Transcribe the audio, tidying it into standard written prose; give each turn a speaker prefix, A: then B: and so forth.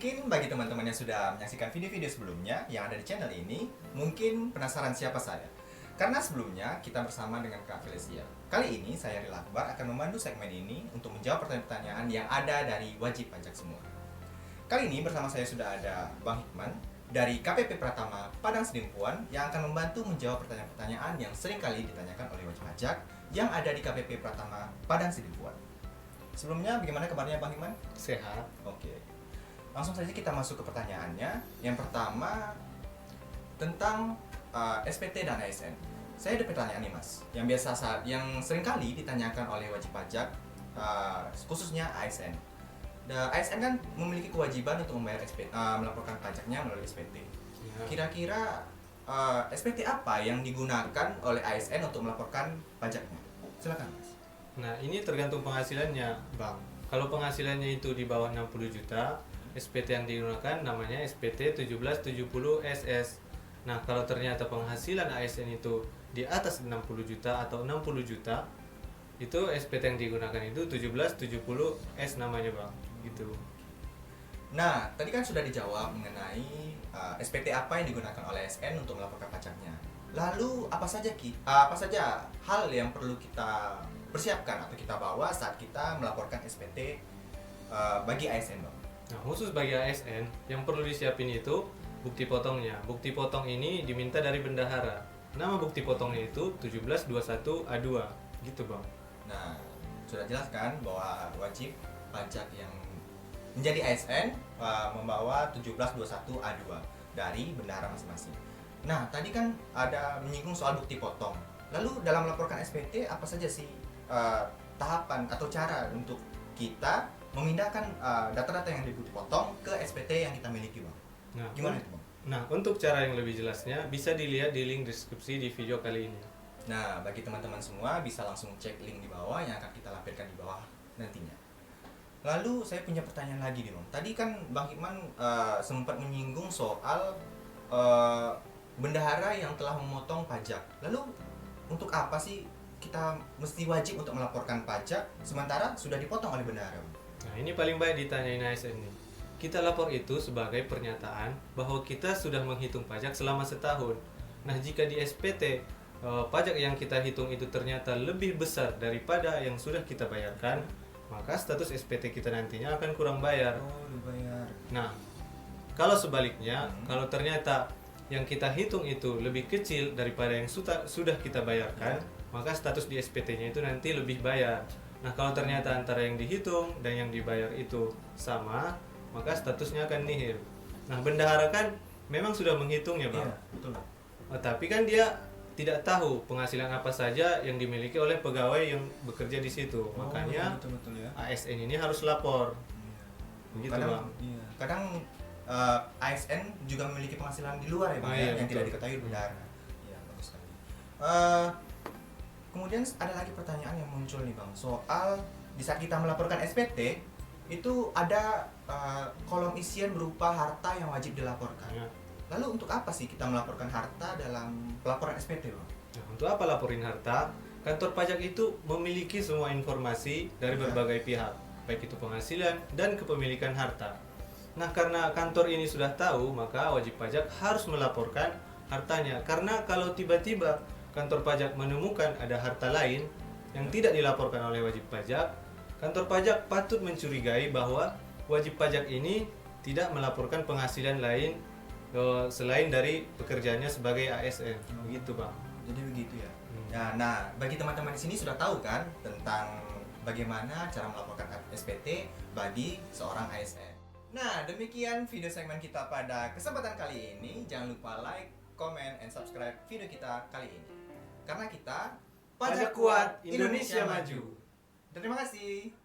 A: Mungkin bagi teman-teman yang sudah menyaksikan video-video sebelumnya yang ada di channel ini, mungkin penasaran siapa saya. Karena sebelumnya kita bersama dengan Kak Felicia. Kali ini saya Rila Akbar akan memandu segmen ini untuk menjawab pertanyaan-pertanyaan yang ada dari wajib pajak semua. Kali ini bersama saya sudah ada Bang Hikman dari KPP Pratama Padang Sidimpuan yang akan membantu menjawab pertanyaan-pertanyaan yang sering kali ditanyakan oleh wajib pajak yang ada di KPP Pratama Padang Sidimpuan. Sebelumnya, bagaimana kabarnya Bang Hikman?
B: Sehat.
A: Oke. Langsung saja kita masuk ke pertanyaannya. Yang pertama tentang SPT dan ASN. Saya ada pertanyaan nih Mas, yang sering kali ditanyakan oleh wajib pajak, khususnya ASN. ASN kan memiliki kewajiban untuk membayar melaporkan pajaknya melalui SPT.
B: Ya.
A: Kira-kira SPT apa yang digunakan oleh ASN untuk melaporkan pajaknya? Silakan Mas.
B: Nah, ini tergantung penghasilannya, Bang. Kalau penghasilannya itu di bawah 60 juta, SPT yang digunakan namanya SPT 1770 SS. Nah, kalau ternyata penghasilan ASN itu di atas 60 juta atau 60 juta, itu SPT yang digunakan itu 1770 S namanya, Bang. Gitu.
A: Nah, tadi kan sudah dijawab mengenai SPT apa yang digunakan oleh ASN untuk melaporkan pajaknya. Lalu apa saja hal yang perlu kita persiapkan atau kita bawa saat kita melaporkan SPT bagi ASN, Bang?
B: Nah, khusus bagi ASN, yang perlu disiapin itu bukti potongnya. Bukti potong ini diminta dari bendahara. Nama bukti potongnya itu 1721A2. Gitu, Bang.
A: Nah, sudah jelas kan bahwa wajib pajak yang menjadi ASN membawa 1721A2 dari bendahara masing-masing. Nah, tadi kan ada menyinggung soal bukti potong. Lalu dalam melaporkan SPT apa saja sih tahapan atau cara untuk kita memindahkan data-data yang dibukti potong ke SPT yang kita miliki, Bang?
B: Nah,
A: Gimana itu, Bang?
B: Nah, untuk cara yang lebih jelasnya bisa dilihat di link deskripsi di video kali ini.
A: Nah, bagi teman-teman semua bisa langsung cek link di bawah yang akan kita lampirkan di bawah nantinya. Lalu saya punya pertanyaan lagi nih, Bang. Tadi kan Bang Hikman sempat menyinggung soal bendahara yang telah memotong pajak. Lalu untuk apa sih kita mesti wajib untuk melaporkan pajak sementara sudah dipotong oleh bendahara, Bang?
B: Nah, ini paling banyak ditanyain ASN nih. Kita lapor itu sebagai pernyataan bahwa kita sudah menghitung pajak selama setahun. Nah, jika di SPT pajak yang kita hitung itu ternyata lebih besar daripada yang sudah kita bayarkan, maka status SPT kita nantinya akan kurang bayar.
A: Oh, dibayar.
B: Nah, kalau sebaliknya, kalau ternyata yang kita hitung itu lebih kecil daripada yang sudah kita bayarkan, maka status di SPT-nya itu nanti lebih bayar. Nah, kalau ternyata antara yang dihitung dan yang dibayar itu sama, maka statusnya akan nihil. Nah, bendahara kan memang sudah menghitungnya, Bang.
A: Iya, betul.
B: Tapi kan dia tidak tahu penghasilan apa saja yang dimiliki oleh pegawai yang bekerja di situ. Makanya
A: betul ya.
B: ASN ini harus lapor.
A: Iya.
B: Begitu,
A: Kadang,
B: Bang.
A: iya. Kadang ASN juga memiliki penghasilan di luar ya, Bang,
B: Iya,
A: yang
B: betul.
A: tidak diketahui bendahara. Iya, bagus sekali. Kemudian ada lagi pertanyaan yang muncul nih, Bang, soal di saat kita melaporkan SPT itu ada kolom isian berupa harta yang wajib dilaporkan.
B: Ya.
A: Lalu untuk apa sih kita melaporkan harta dalam pelaporan SPT, Bang?
B: Nah, untuk apa laporin harta? Kantor pajak itu memiliki semua informasi dari berbagai pihak, baik itu penghasilan dan kepemilikan harta. Nah, karena kantor ini sudah tahu, maka wajib pajak harus melaporkan hartanya. Karena kalau tiba-tiba kantor pajak menemukan ada harta lain yang tidak dilaporkan oleh wajib pajak, kantor pajak patut mencurigai bahwa wajib pajak ini tidak melaporkan penghasilan lain selain dari pekerjaannya sebagai ASN. Begitu, Bang.
A: Jadi begitu ya. Nah, bagi teman-teman di sini sudah tahu kan tentang bagaimana cara melaporkan SPT bagi seorang ASN. Nah, demikian video segmen kita pada kesempatan kali ini. Jangan lupa like, comment, and subscribe video kita kali ini. Karena kita
B: Pajak kuat, Indonesia maju.
A: Terima kasih.